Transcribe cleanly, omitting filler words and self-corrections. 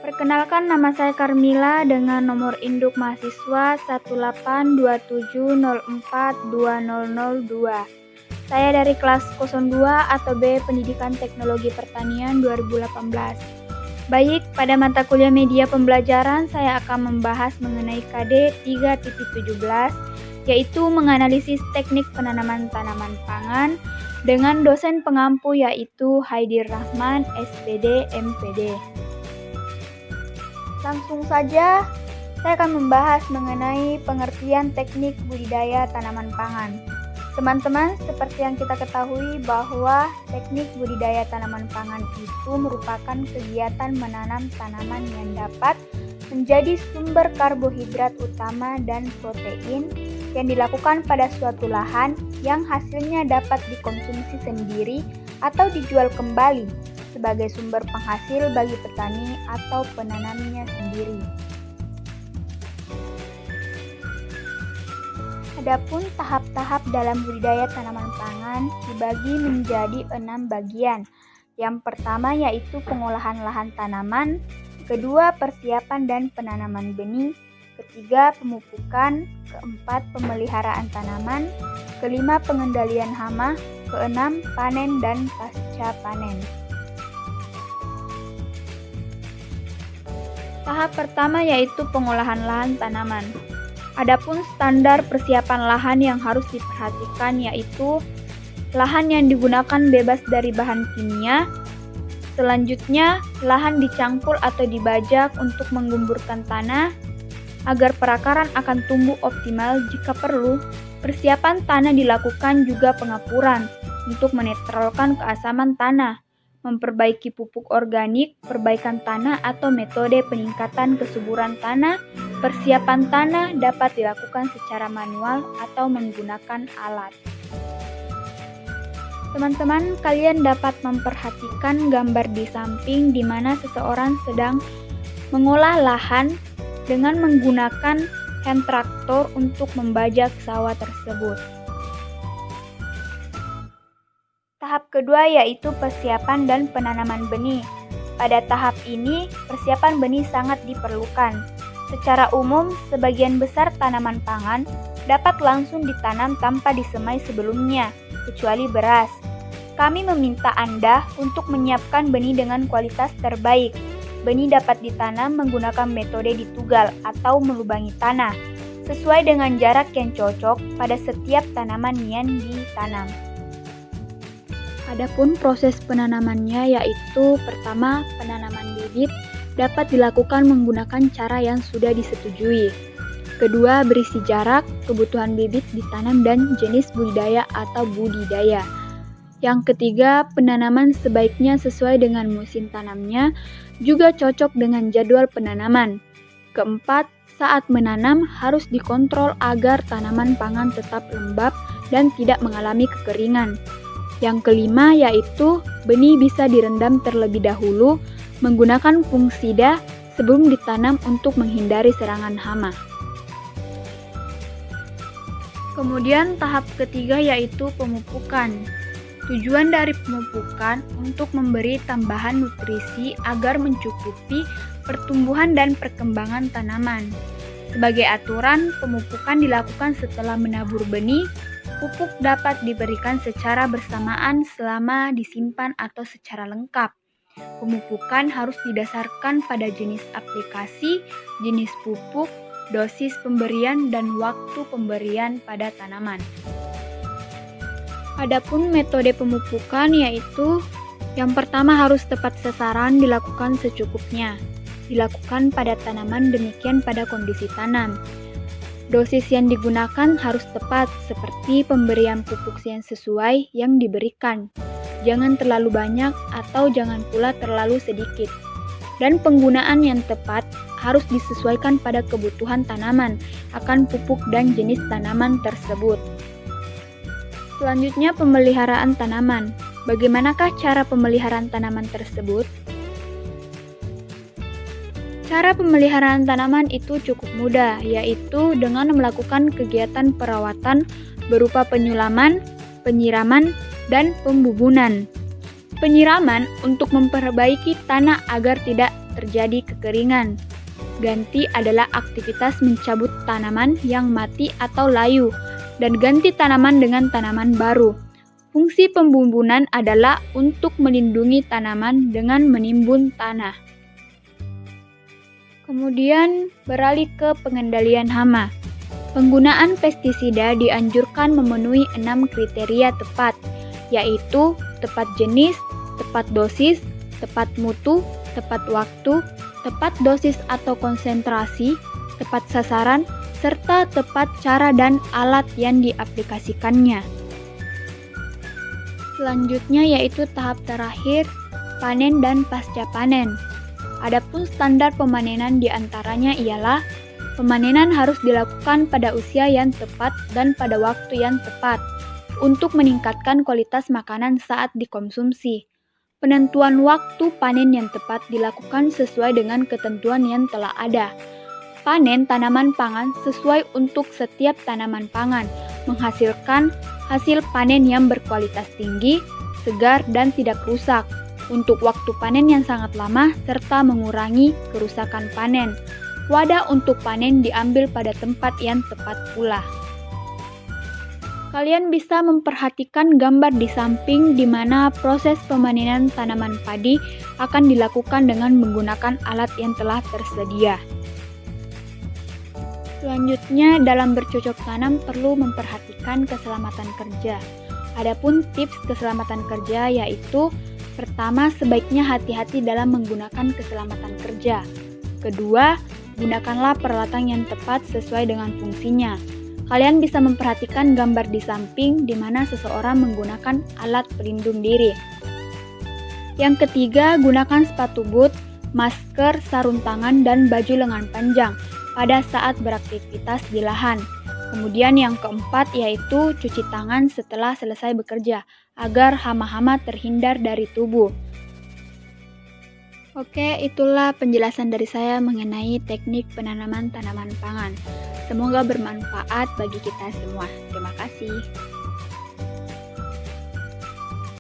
Perkenalkan, nama saya Karmila dengan nomor induk mahasiswa 182042002. Saya dari kelas 02 atau B Pendidikan Teknologi Pertanian 2018. Baik, pada mata kuliah media pembelajaran saya akan membahas mengenai KD 3.17, yaitu menganalisis teknik penanaman tanaman pangan dengan dosen pengampu yaitu Haidir Rahman, SPD, MPD. Langsung saja, saya akan membahas mengenai pengertian teknik budidaya tanaman pangan. Teman-teman, seperti yang kita ketahui bahwa teknik budidaya tanaman pangan itu merupakan kegiatan menanam tanaman yang dapat menjadi sumber karbohidrat utama dan protein yang dilakukan pada suatu lahan yang hasilnya dapat dikonsumsi sendiri atau dijual kembali sebagai sumber penghasil bagi petani atau penanamnya sendiri. Adapun tahap-tahap dalam budidaya tanaman pangan dibagi menjadi 6 bagian. Yang pertama yaitu pengolahan lahan tanaman, kedua persiapan dan penanaman benih, ketiga pemupukan, keempat pemeliharaan tanaman, kelima pengendalian hama, keenam panen dan pasca panen. Tahap pertama yaitu pengolahan lahan tanaman. Adapun standar persiapan lahan yang harus diperhatikan yaitu lahan yang digunakan bebas dari bahan kimia. Selanjutnya, lahan dicangkul atau dibajak untuk menggemburkan tanah agar perakaran akan tumbuh optimal. Jika perlu, persiapan tanah dilakukan juga pengapuran untuk menetralkan keasaman tanah, memperbaiki pupuk organik, perbaikan tanah atau metode peningkatan kesuburan tanah. Persiapan tanah dapat dilakukan secara manual atau menggunakan alat. Teman-teman, kalian dapat memperhatikan gambar di samping di mana seseorang sedang mengolah lahan dengan menggunakan hand traktor untuk membajak sawah tersebut. Tahap kedua yaitu persiapan dan penanaman benih. Pada tahap ini, persiapan benih sangat diperlukan. Secara umum, sebagian besar tanaman pangan dapat langsung ditanam tanpa disemai sebelumnya, kecuali beras. Kami meminta Anda untuk menyiapkan benih dengan kualitas terbaik. Benih dapat ditanam menggunakan metode ditugal atau melubangi tanah, sesuai dengan jarak yang cocok pada setiap tanaman yang ditanam. Adapun proses penanamannya yaitu pertama, penanaman bibit dapat dilakukan menggunakan cara yang sudah disetujui. Kedua, berisi jarak, kebutuhan bibit ditanam dan jenis budidaya atau budidaya. Yang ketiga, penanaman sebaiknya sesuai dengan musim tanamnya, juga cocok dengan jadwal penanaman. Keempat, saat menanam harus dikontrol agar tanaman pangan tetap lembab dan tidak mengalami kekeringan. Yang kelima yaitu benih bisa direndam terlebih dahulu menggunakan fungisida sebelum ditanam untuk menghindari serangan hama. Kemudian tahap ketiga yaitu pemupukan. Tujuan dari pemupukan untuk memberi tambahan nutrisi agar mencukupi pertumbuhan dan perkembangan tanaman. Sebagai aturan, pemupukan dilakukan setelah menabur benih. Pupuk dapat diberikan secara bersamaan selama disimpan atau secara lengkap. Pemupukan harus didasarkan pada jenis aplikasi, jenis pupuk, dosis pemberian, dan waktu pemberian pada tanaman. Adapun metode pemupukan yaitu yang pertama harus tepat sasaran, dilakukan secukupnya. Dilakukan pada tanaman, demikian pada kondisi tanam. Dosis yang digunakan harus tepat, seperti pemberian pupuk yang sesuai yang diberikan. Jangan terlalu banyak atau jangan pula terlalu sedikit. Dan penggunaan yang tepat harus disesuaikan pada kebutuhan tanaman akan pupuk dan jenis tanaman tersebut. Selanjutnya, pemeliharaan tanaman. Bagaimanakah cara pemeliharaan tanaman tersebut? Cara pemeliharaan tanaman itu cukup mudah, yaitu dengan melakukan kegiatan perawatan berupa penyulaman, penyiraman, dan pembubunan. Penyiraman untuk memperbaiki tanah agar tidak terjadi kekeringan. Ganti adalah aktivitas mencabut tanaman yang mati atau layu dan ganti tanaman dengan tanaman baru. Fungsi pembumbunan adalah untuk melindungi tanaman dengan menimbun tanah. Kemudian beralih ke pengendalian hama. Penggunaan pestisida dianjurkan memenuhi 6 kriteria tepat, yaitu tepat jenis, tepat dosis, tepat mutu, tepat waktu, tepat dosis atau konsentrasi, tepat sasaran, serta tepat cara dan alat yang diaplikasikannya. Selanjutnya yaitu tahap terakhir, panen dan pasca panen. Adapun standar pemanenan diantaranya ialah pemanenan harus dilakukan pada usia yang tepat dan pada waktu yang tepat untuk meningkatkan kualitas makanan saat dikonsumsi. Penentuan waktu panen yang tepat dilakukan sesuai dengan ketentuan yang telah ada. Panen tanaman pangan sesuai untuk setiap tanaman pangan, menghasilkan hasil panen yang berkualitas tinggi, segar, dan tidak rusak, untuk waktu panen yang sangat lama, serta mengurangi kerusakan panen. Wadah untuk panen diambil pada tempat yang tepat pula. Kalian bisa memperhatikan gambar di samping di mana proses pemanenan tanaman padi akan dilakukan dengan menggunakan alat yang telah tersedia. Selanjutnya, dalam bercocok tanam perlu memperhatikan keselamatan kerja. Adapun tips keselamatan kerja yaitu pertama, sebaiknya hati-hati dalam menggunakan keselamatan kerja. Kedua, gunakanlah peralatan yang tepat sesuai dengan fungsinya. Kalian bisa memperhatikan gambar di samping di mana seseorang menggunakan alat pelindung diri. Yang ketiga, gunakan sepatu boot, masker, sarung tangan, dan baju lengan panjang pada saat beraktivitas di lahan. Kemudian yang keempat yaitu cuci tangan setelah selesai bekerja agar hama-hama terhindar dari tubuh. Oke, itulah penjelasan dari saya mengenai teknik penanaman tanaman pangan. Semoga bermanfaat bagi kita semua. Terima kasih.